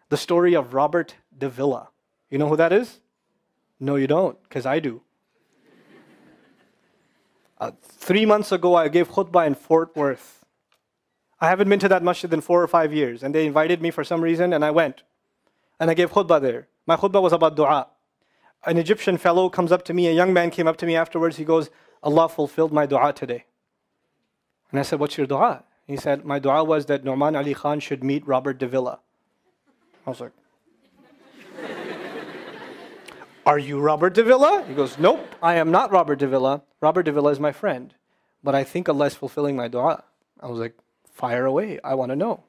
The story of Robert Davilla. You know who that is? No, you don't, because I do. 3 months ago, I gave khutbah in Fort Worth. I haven't been to that masjid in 4 or 5 years, and they invited me for some reason, and I went. And I gave khutbah there. My khutbah was about dua. An Egyptian fellow comes up to me, a young man came up to me afterwards, he goes, Allah fulfilled my dua today. And I said, what's your dua? He said, my dua was that Nu'man Ali Khan should meet Robert Davilla. I was like, are you Robert Davilla? He goes, nope, I am not Robert Davilla. Robert Davilla is my friend. But I think Allah is fulfilling my dua. I was like, fire away, I want to know.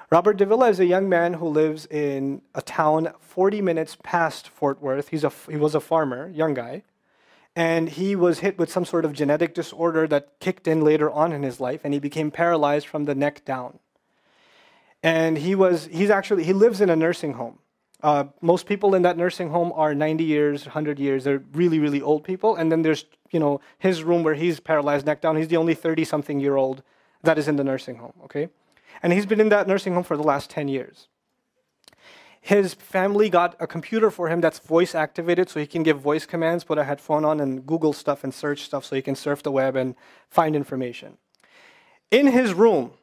Robert Davilla is a young man who lives in a town 40 minutes past Fort Worth. He was a farmer, young guy. And he was hit with some sort of genetic disorder that kicked in later on in his life, and he became paralyzed from the neck down. And he lives in a nursing home. Most people in that nursing home are 90 years, 100 years. They're really, really old people. And then there's, his room where he's paralyzed neck down. He's the only 30-something-year-old that is in the nursing home, okay? And he's been in that nursing home for the last 10 years. His family got a computer for him that's voice activated, so he can give voice commands, put a headphone on and Google stuff and search stuff so he can surf the web and find information. In his room,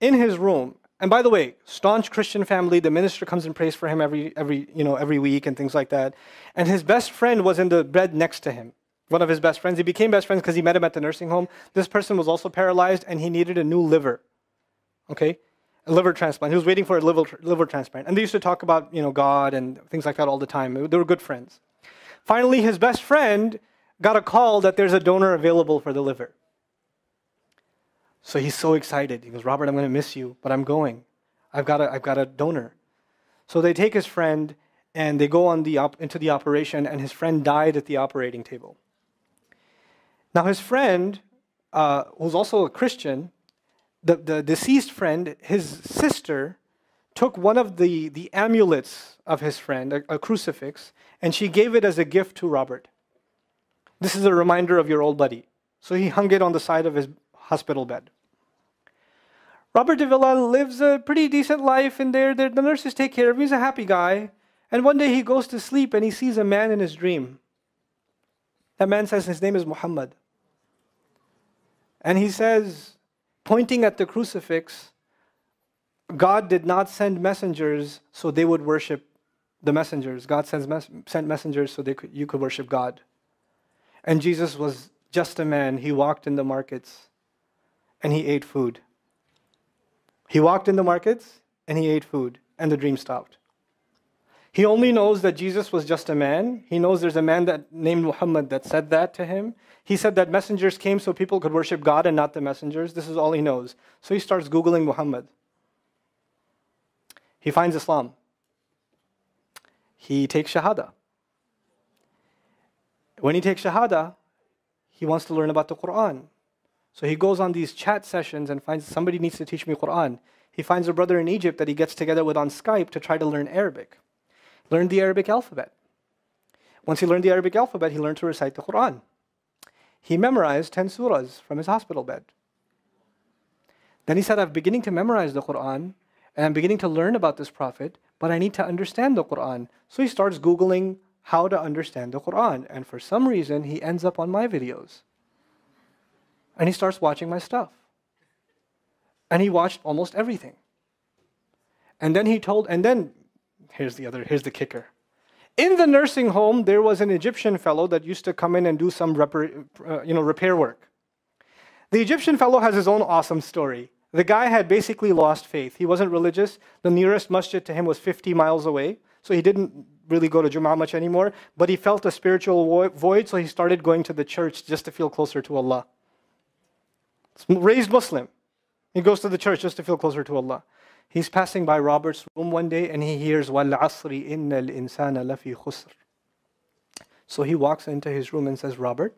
and by the way, staunch Christian family, the minister comes and prays for him every week and things like that. And his best friend was in the bed next to him. One of his best friends. He became best friends because he met him at the nursing home. This person was also paralyzed and he needed a new liver. Okay? A liver transplant. He was waiting for a liver transplant. And they used to talk about, God and things like that all the time. They were good friends. Finally, his best friend got a call that there's a donor available for the liver. So he's so excited. He goes, Robert, I'm going to miss you, but I'm going. I've got a donor. So they take his friend and they go into the operation, and his friend died at the operating table. Now his friend, who's also a Christian, the deceased friend, his sister, took one of the amulets of his friend, a crucifix, and she gave it as a gift to Robert. This is a reminder of your old buddy. So he hung it on the side of his hospital bed. Robert Davilla lives a pretty decent life in there. The nurses take care of him. He's a happy guy. And one day he goes to sleep and he sees a man in his dream. That man says his name is Muhammad. And he says, pointing at the crucifix, God did not send messengers so they would worship the messengers. God sent messengers so you could worship God. And Jesus was just a man. He walked in the markets and he ate food. He walked in the markets and he ate food, and the dream stopped. He only knows that Jesus was just a man. He knows there's a man named Muhammad that said that to him. He said that messengers came so people could worship God and not the messengers. This is all he knows. So he starts Googling Muhammad. He finds Islam. He takes Shahada. When he takes Shahada, he wants to learn about the Quran. So he goes on these chat sessions and finds somebody needs to teach me Quran. He finds a brother in Egypt that he gets together with on Skype to try to learn Arabic. Learn the Arabic alphabet. Once he learned the Arabic alphabet, he learned to recite the Quran. He memorized 10 surahs from his hospital bed. Then he said, I'm beginning to memorize the Quran, and I'm beginning to learn about this prophet, but I need to understand the Quran. So he starts Googling how to understand the Quran. And for some reason, he ends up on my videos. And he starts watching my stuff. And he watched almost everything. And then here's the kicker. In the nursing home, there was an Egyptian fellow that used to come in and do some repair work. The Egyptian fellow has his own awesome story. The guy had basically lost faith. He wasn't religious. The nearest masjid to him was 50 miles away. So he didn't really go to Jum'ah much anymore. But he felt a spiritual void, so he started going to the church just to feel closer to Allah. Raised Muslim. He goes to the church just to feel closer to Allah. He's passing by Robert's room one day and he hears وَالْعَصْرِ إِنَّ الْإِنسَانَ لَفِي خُسْرٍ. So he walks into his room and says, Robert,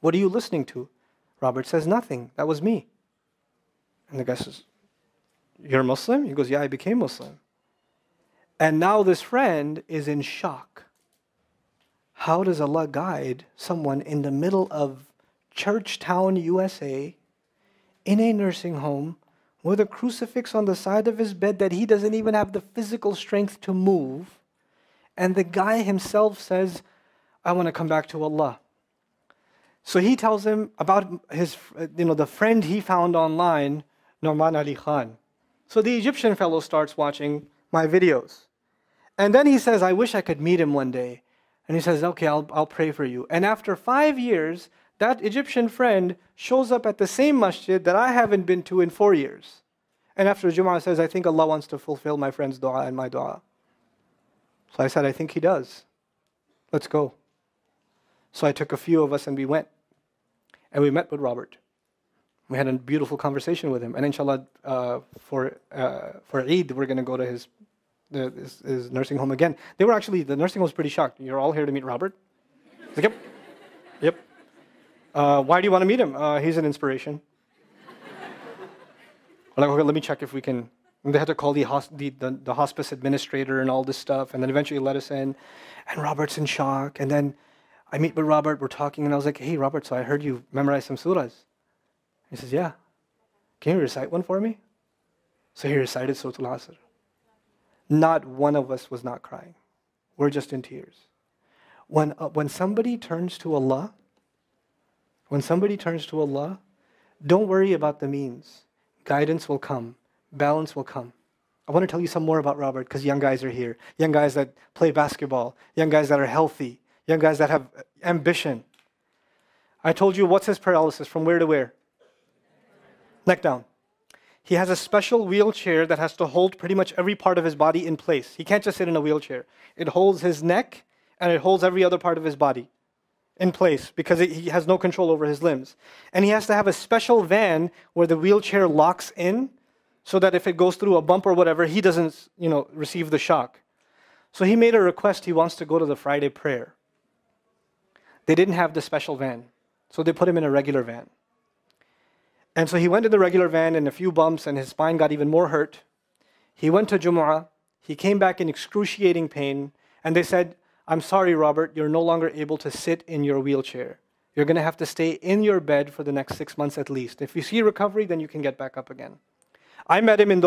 what are you listening to? Robert says, nothing. That was me. And the guy says, you're Muslim? He goes, yeah, I became Muslim. And now this friend is in shock. How does Allah guide someone in the middle of Churchtown, USA, in a nursing home, with a crucifix on the side of his bed that he doesn't even have the physical strength to move. And the guy himself says, I want to come back to Allah. So he tells him about his, the friend he found online, Nouman Ali Khan. So the Egyptian fellow starts watching my videos. And then he says, I wish I could meet him one day. And he says, okay, I'll pray for you. And after 5 years, that Egyptian friend shows up at the same masjid that I haven't been to in 4 years. And after Jum'ah says, I think Allah wants to fulfill my friend's dua and my dua. So I said, I think He does. Let's go. So I took a few of us and we went. And we met with Robert. We had a beautiful conversation with him. And inshallah, for Eid, we're going to go to his nursing home again. The nursing home was pretty shocked. You're all here to meet Robert? Like, yep. Why do you want to meet him? He's an inspiration. I'm like, okay, let me check if we can. And they had to call the hospice administrator and all this stuff. And then eventually let us in. And Robert's in shock. And then I meet with Robert, we're talking, and I was like, hey, Robert, so I heard you memorize some surahs. He says, yeah. Can you recite one for me? So he recited Surah Al-Asr. Not one of us was not crying. We're just in tears. When somebody turns to Allah, don't worry about the means. Guidance will come. Balance will come. I want to tell you some more about Robert because young guys are here. Young guys that play basketball. Young guys that are healthy. Young guys that have ambition. I told you, what's his paralysis? From where to where? Neck down. He has a special wheelchair that has to hold pretty much every part of his body in place. He can't just sit in a wheelchair. It holds his neck and it holds every other part of his body in place because he has no control over his limbs. And he has to have a special van where the wheelchair locks in so that if it goes through a bump or whatever, he doesn't, receive the shock. So he made a request. He wants to go to the Friday prayer. They didn't have the special van, so they put him in a regular van. And so he went in the regular van and a few bumps and his spine got even more hurt. He went to Jumu'ah. He came back in excruciating pain. And they said, I'm sorry, Robert, you're no longer able to sit in your wheelchair. You're going to have to stay in your bed for the next 6 months at least. If you see recovery, then you can get back up again. I met him in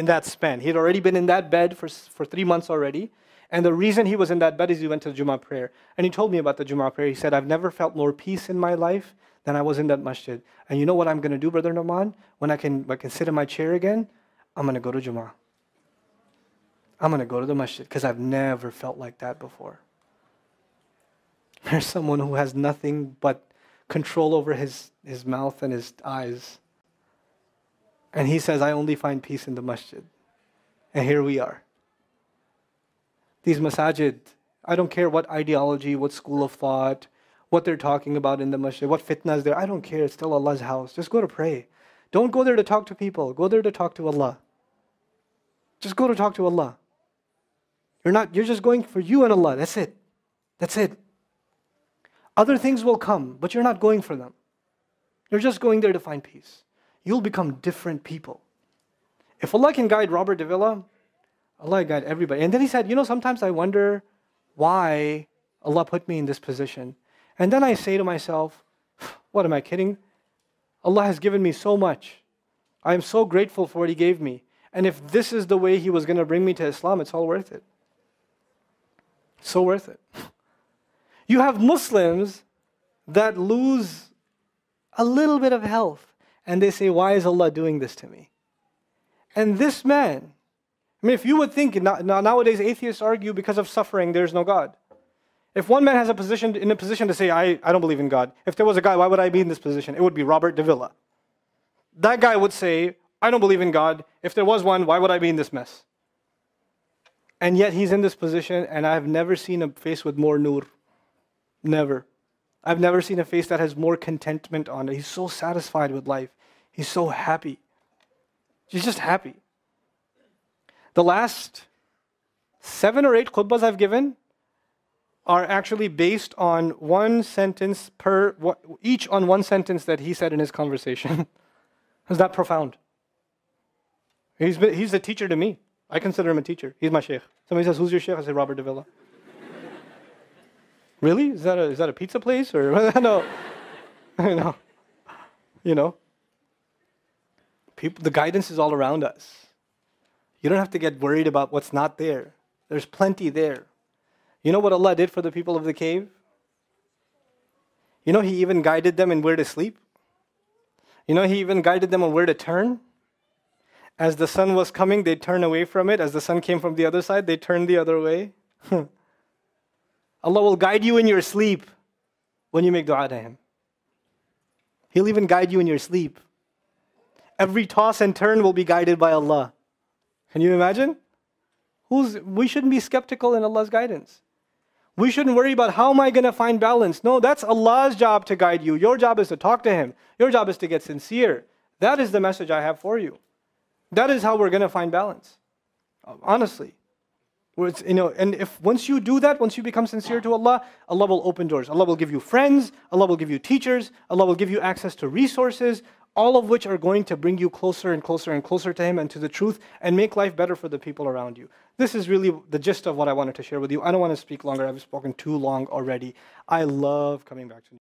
that span. He had already been in that bed for 3 months already. And the reason he was in that bed is he went to the Jummah prayer. And he told me about the Jummah prayer. He said, I've never felt more peace in my life than I was in that masjid. And you know what I'm going to do, Brother Nouman? When I can sit in my chair again, I'm going to go to Jummah. I'm going to go to the masjid because I've never felt like that before. There's someone who has nothing but control over his mouth and his eyes. And he says, I only find peace in the masjid. And here we are. These masajid, I don't care what ideology, what school of thought, what they're talking about in the masjid, what fitna is there. I don't care. It's still Allah's house. Just go to pray. Don't go there to talk to people. Go there to talk to Allah. Just go to talk to Allah. You're just going for you and Allah. That's it. That's it. Other things will come, but you're not going for them. You're just going there to find peace. You'll become different people. If Allah can guide Robert Davilla, Allah guide everybody. And then he said, sometimes I wonder why Allah put me in this position. And then I say to myself, what am I kidding? Allah has given me so much. I am so grateful for what He gave me. And if this is the way He was going to bring me to Islam, it's all worth it. So worth it. You have Muslims that lose a little bit of health. And they say, why is Allah doing this to me? And this man, if you would think, nowadays atheists argue because of suffering, there's no God. If one man has in a position to say, I don't believe in God. If there was a guy, why would I be in this position? It would be Robert Davilla. That guy would say, I don't believe in God. If there was one, why would I be in this mess? And yet he's in this position, and I've never seen a face with more nur. Never. I've never seen a face that has more contentment on it. He's so satisfied with life. He's so happy. He's just happy. The last 7 or 8 khutbahs I've given are actually based on one sentence each on one sentence that he said in his conversation. Is that profound? He's a teacher to me. I consider him a teacher. He's my sheikh. Somebody says, who's your sheikh? I say, Robert Davilla. Really? Is that a pizza place? Or no. The guidance is all around us. You don't have to get worried about what's not there. There's plenty there. You know what Allah did for the people of the cave? You know, He even guided them in where to sleep. You know, He even guided them on where to turn. As the sun was coming, they'd turn away from it. As the sun came from the other side, they'd turn the other way. Allah will guide you in your sleep when you make dua to Him. He'll even guide you in your sleep. Every toss and turn will be guided by Allah. Can you imagine? We shouldn't be skeptical in Allah's guidance. We shouldn't worry about how am I going to find balance. No, that's Allah's job to guide you. Your job is to talk to Him. Your job is to get sincere. That is the message I have for you. That is how we're going to find balance. Honestly. And if once you do that, once you become sincere to Allah, Allah will open doors. Allah will give you friends. Allah will give you teachers. Allah will give you access to resources, all of which are going to bring you closer and closer and closer to Him and to the truth and make life better for the people around you. This is really the gist of what I wanted to share with you. I don't want to speak longer. I've spoken too long already. I love coming back to you.